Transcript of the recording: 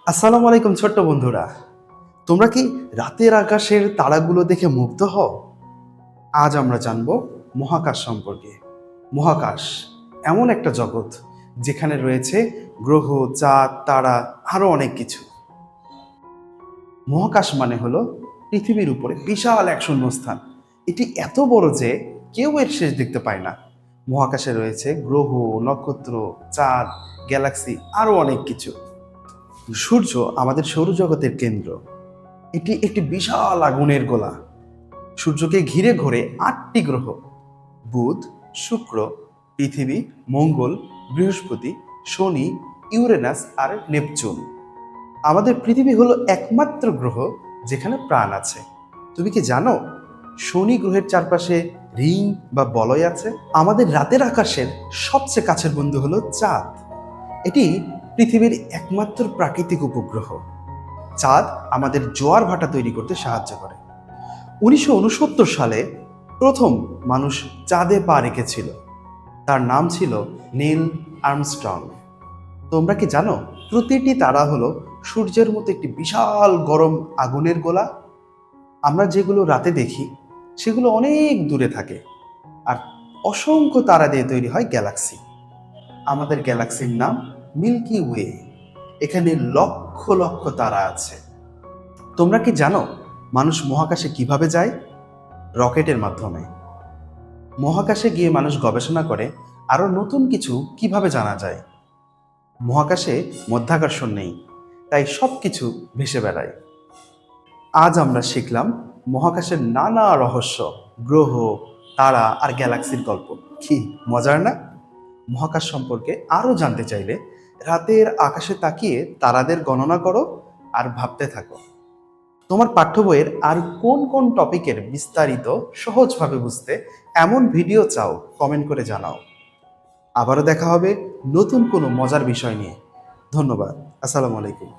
আসসালামু আলাইকুম ছোট্ট বন্ধুরা। তোমরা কি রাতের আকাশের তারাগুলো দেখে মুগ্ধ হও? আজ আমরা জানব মহাকাশ সম্পর্কে। মহাকাশ এমন একটা জগৎ যেখানে রয়েছে গ্রহ, চাঁদ, তারা আরো অনেক কিছু। মহাকাশ মানে হলো পৃথিবীর উপরে বিশাল এক শূন্যস্থান। এটি এত বড় যে কেউ এর শেষ দেখতে পায় না। মহাকাশে রয়েছে গ্রহ, নক্ষত্র, চাঁদ, গ্যালাক্সি আরো অনেক কিছু। সূর্য আমাদের সৌরজগতের কেন্দ্র। এটি একটি বিশাল আগুনের গোলা। সূর্যকে ঘিরে ঘোরে ৮টি গ্রহ: বুধ, শুক্র, পৃথিবী, মঙ্গল, বৃহস্পতি, শনি, ইউরেনাস আর নেপচুন। আমাদের পৃথিবী হলো একমাত্র গ্রহ যেখানে প্রাণ আছে। তুমি কি জানো শনি গ্রহের চারপাশে রিং বা বলয় আছে? আমাদের রাতের আকাশের সবচেয়ে কাছের বন্ধু হলো চাঁদ। এটি পৃথিবীর একমাত্র প্রাকৃতিক উপগ্রহ। চাঁদ আমাদের জোয়ার ভাটা তৈরি করতে সাহায্য করে। ১৯৬৯ সালে প্রথম মানুষ চাঁদে পা রেখেছিল। তার নাম ছিল নীল আর্মস্ট্রং। তোমরা কি জানো প্রতিটি তারা হলো সূর্যের মতো একটি বিশাল গরম আগুনের গোলা? আমরা যেগুলো রাতে দেখি সেগুলো অনেক দূরে থাকে, আর অসংখ্য তারা দিয়ে তৈরি হয় গ্যালাক্সি। আমাদের গ্যালাক্সির নাম মিল্কি ওয়ে। এখানে লক্ষ লক্ষ তারা আছে। তোমরা কি জানো মানুষ মহাকাশে কিভাবে যায়? রকেটের মাধ্যমে। মহাকাশে গিয়ে মানুষ গবেষণা করে আরো নতুন কিছু কিভাবে জানা যায়। মহাকাশে মধ্যাকর্ষণ নেই, তাই সবকিছু ভেসে বেড়ায়। আজ আমরা শিখলাম মহাকাশের নানা রহস্য, গ্রহ, তারা আর গ্যালাক্সির গল্প। কি মজার না? মহাকাশ সম্পর্কে আরো জানতে চাইলে রাতের আকাশে তাকিয়ে তারাদের গণনা করো আর ভাবতে থাকো। তোমার পাঠ্য বইয়ের আর কোন কোন টপিকের বিস্তারিত সহজভাবে বুঝতে এমন ভিডিও চাও কমেন্ট করে জানাও। আবারও দেখা হবে নতুন কোনো মজার বিষয় নিয়ে। ধন্যবাদ। আসসালামু আলাইকুম।